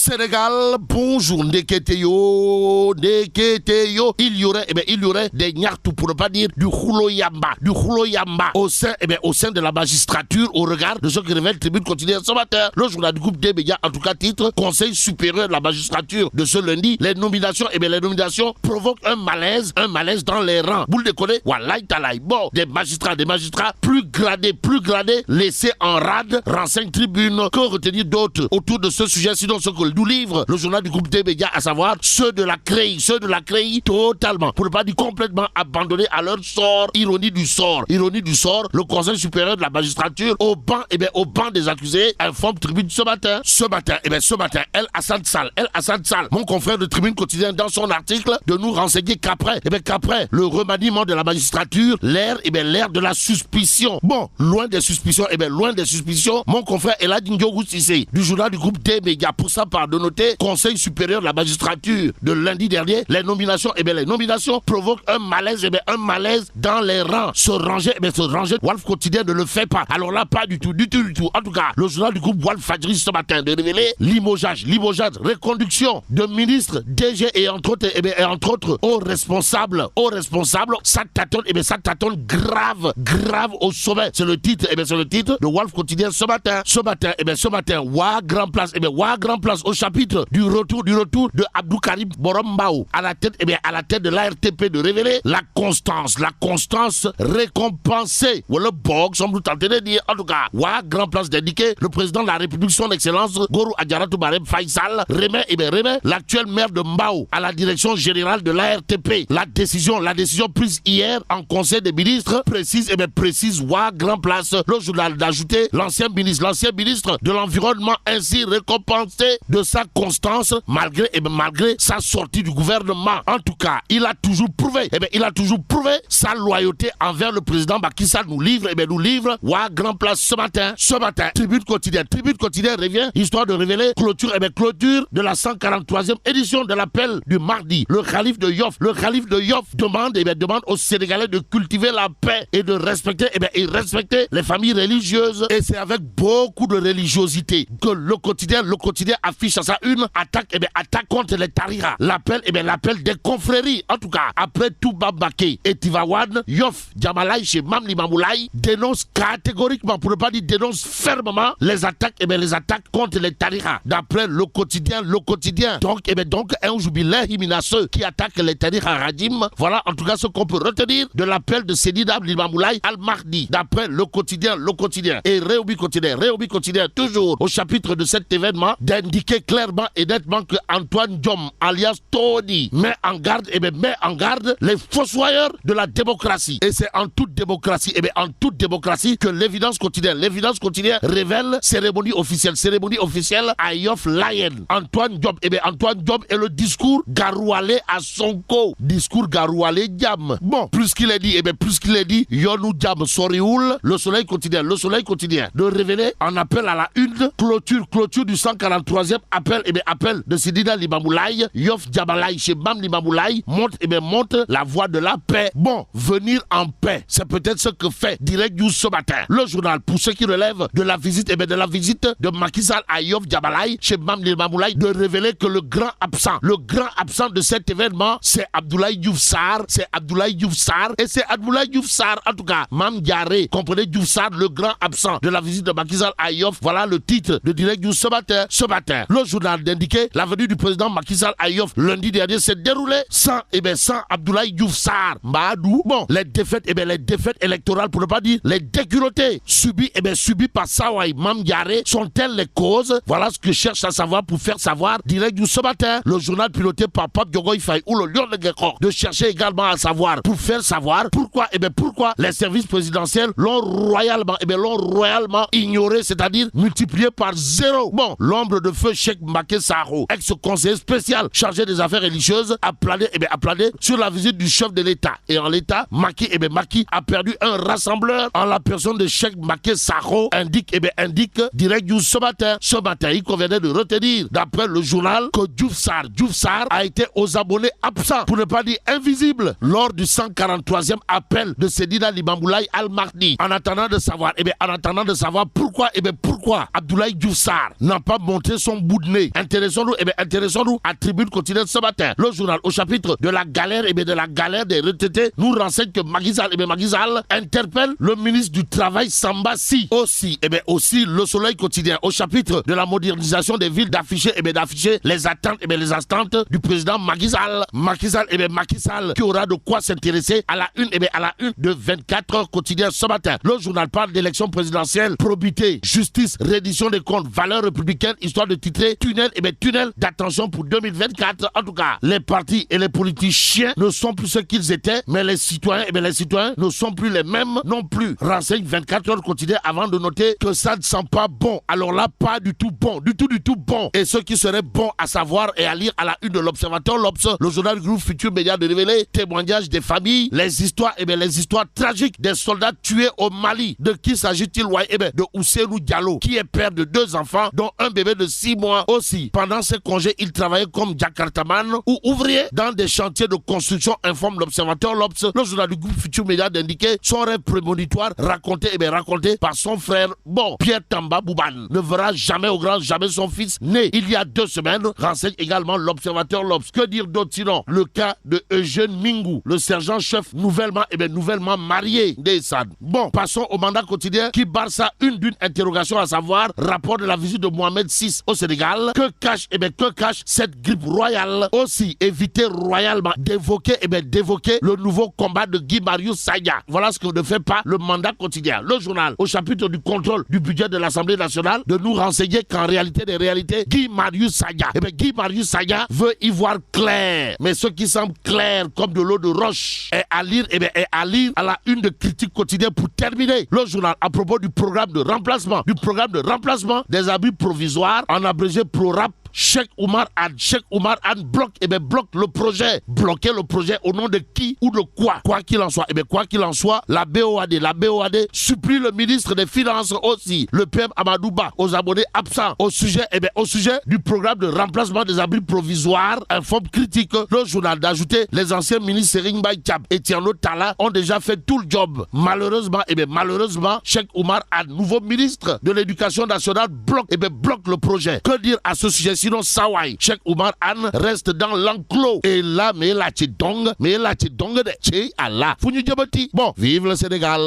Sénégal, bonjour, Neketeyo. Il y aurait des nyartou, pour ne pas dire du Yamba au sein de la magistrature au regard de ce que révèle Tribune quotidienne ce matin. Le journal du groupe des médias, en tout cas titre, Conseil supérieur de la magistrature de ce lundi, les nominations provoquent un malaise dans les rangs. Boule de connaît, wallahi talaï. Bon, des magistrats plus gradés, laissés en rade, renseigne Tribune. Que retenir d'autres autour de ce sujet, sinon ce que nous livre le journal du groupe des médias, à savoir ceux de la CREI totalement, pour ne pas dire complètement abandonnés à leur sort. Ironie du sort, le Conseil supérieur de la magistrature au banc des accusés informe Tribune ce matin, El Hassan Sall, mon confrère de Tribune quotidienne, dans son article, de nous renseigner qu'après le remaniement de la magistrature, l'ère de la suspicion. Bon, loin des suspicions, mon confrère Elad Ndiogou Cissé du journal du groupe des médias, pour sa part, de noter Conseil supérieur de la magistrature de lundi dernier, les nominations provoquent un malaise dans les rangs. Se ranger, Walf Quotidien ne le fait pas. Alors là, pas du tout. En tout cas, le journal du groupe Walf Fadjri ce matin de révéler limogeage, reconduction de ministres, DG et entre autres hauts responsables, ça tâtonne grave au sommet. C'est le titre de Walf Quotidien ce matin, Wa Grand Place au chapitre du retour de Abdou Karim Borombao à la tête de l'ARTP, de révéler la constance récompensée. Ou le bog, semble tenter de dire, en tout cas, Wa Grand Place d'indiquer le président de la République, son excellence Gorou Adjaratou Barem Faisal, remet l'actuel maire de Mbao à la direction générale de l'ARTP. La décision prise hier en conseil des ministres précise Wa Grand Place, le journal, d'ajouter l'ancien ministre de l'environnement ainsi récompensé de sa constance malgré sa sortie du gouvernement. En tout cas, il a toujours prouvé sa loyauté envers le président Macky Sall. Nous livre Wa Grand Place ce matin. Tribune quotidienne revient, histoire de révéler clôture de la 143e édition de l'appel du mardi. Le calife de Yoff demande aux Sénégalais de cultiver la paix et de respecter les familles religieuses. Et c'est avec beaucoup de religiosité que le quotidien affiche à sa une attaque contre les tariqa. L'appel des confréries. En tout cas, après Touba Baké et Tivaouane, Yoff Djamalaï chez Mamli Mamoulaï dénonce catégoriquement, pour ne pas dire dénonce fermement, les attaques contre les tariqa. D'après le quotidien. Donc, un jubilahi minasseux qui attaque les tariqa Radim. Voilà en tout cas ce qu'on peut retenir de l'appel de Sédina Mamoulaï Al-Mahdi. D'après le quotidien. Et Réobi quotidien, toujours au chapitre de cet événement, d'indiquer clairement et nettement que Antoine Diom, alias Tony, met en garde les fossoyeurs de la démocratie. Et c'est en toute démocratie que l'évidence quotidienne révèle cérémonie officielle à Yoff Lion. Antoine Diom est le discours garoualé à Sonko. Discours garoualé Diam. Bon, plus qu'il est dit, Yonou Diam Sorioul, le soleil quotidien, de révéler en appel à la une, clôture du 143e appel de Sidina Limamoulaye, Yoff Djamalaï chez Mam Limamoulaye, monte la voie de la paix. Bon, venir en paix, c'est peut-être ce que fait Direct News ce matin. Le journal, pour ceux qui relèvent de la visite de Macky Sall à Yoff Djamalaï chez Mam Limamoulaye, de révéler que le grand absent de cet événement, c'est Abdoulaye Diouf Sarr, et c'est Abdoulaye Diouf Sarr, en tout cas, Mam Diaré, comprenez Diouf Sarr, le grand absent de la visite de Macky Sall à Yoff. Voilà le titre de Direct News ce matin. Le journal d'indiquer la venue du président Macky Sall à Yoff lundi dernier s'est déroulée sans Abdoulaye Diouf Sarr. Mbadou. Bon, les défaites électorales, pour ne pas dire les déculottés subies par Sawai Mam Diaré sont-elles les causes? Voilà ce que cherche à savoir pour faire savoir Direct News ce matin. Le journal piloté par Pape Diogoy Faye ou le Lion de Guécor de chercher également à savoir, pour faire savoir pourquoi les services présidentiels l'ont royalement ignoré, c'est-à-dire multiplié par 0. Bon, l'ombre de feu Cheikh Mbaké Saro, ex-conseiller spécial chargé des affaires religieuses, a plané sur la visite du chef de l'État. Et en l'État, Macky a perdu un rassembleur en la personne de Cheikh Mbaké Saro, indique Direct News ce matin. Il convenait de retenir, d'après le journal, que Diouf Sarr a été aux abonnés absents, pour ne pas dire invisibles, lors du 143e appel de Sedina Limamoulaye Al-Mahdi. En attendant de savoir pourquoi Abdoulaye Diouf Sarr n'a pas montré son bout coup de nez. Intéressons-nous à Tribune quotidienne ce matin. Le journal au chapitre de la galère des retraités nous renseigne que Macky Sall interpelle le ministre du Travail Samba Si. Aussi le Soleil quotidien au chapitre de la modernisation des villes d'afficher les attentes du président Macky Sall. Macky Sall qui aura de quoi s'intéresser à la une de 24 heures quotidien ce matin. Le journal parle d'élection présidentielle, probité, justice, reddition des comptes, valeurs républicaines, histoire de titrer tunnel d'attention pour 2024. En tout cas, les partis et les politiciens ne sont plus ce qu'ils étaient, mais les citoyens ne sont plus les mêmes non plus. Renseigne 24 heures quotidien avant de noter que ça ne sent pas bon. Alors là, pas du tout bon, du tout bon. Et ce qui serait bon à savoir et à lire à la une de l'Observateur, le journal du groupe Futur Média de révéler témoignages des familles, les histoires tragiques des soldats tués au Mali. De qui s'agit-il? De Ousseinou Diallo, qui est père de 2 enfants, dont un bébé de 6 mois aussi. Pendant ses congés, il travaillait comme jakartaman ou ouvrier dans des chantiers de construction, informe l'Observateur. Le journal du groupe Futur Média d'indiquer son rêve prémonitoire raconté par son frère. Pierre Tamba Bouban ne verra jamais au grand jamais son fils né il y a 2 semaines, renseigne également l'Observateur. Que dire d'autre sinon le cas de Eugène Mingou, le sergent-chef nouvellement marié d'Essad. Passons au mandat quotidien qui barre sa une d'une interrogation, à savoir rapport de la visite de Mohamed VI au Sénégal. Que cache cette grippe royale? Aussi éviter royalement d'évoquer le nouveau combat de Guy Marius Sagna. Voilà ce que ne fait pas le mandat quotidien. Le journal au chapitre du contrôle du budget de l'Assemblée nationale de nous renseigner qu'en réalité des réalités, Guy Marius Sagna veut y voir clair. Mais ce qui semble clair comme de l'eau de roche est à lire à la une de Critique quotidien pour terminer. Le journal à propos du programme de remplacement des abris provisoires, en abrégé PRORAP. Cheikh Oumar Anne bloque le projet. Bloquer le projet au nom de qui ou de quoi? Quoi qu'il en soit, la BOAD supplie le ministre des Finances aussi, le PM Amadou Ba, aux abonnés absents au sujet du programme de remplacement des abris provisoires. Informe Critique le journal d'ajouter les anciens ministres Serigne Mbaye Thiam et Thierno Talla ont déjà fait tout le job. Malheureusement, Cheikh Oumar Anne, nouveau ministre de l'Éducation nationale, bloque le projet. Que dire à ce sujet? Sinon, Sawai, Cheikh Oumar Anne reste dans l'enclos. Et là, mais là, tu donges de Allah. Vive le Sénégal.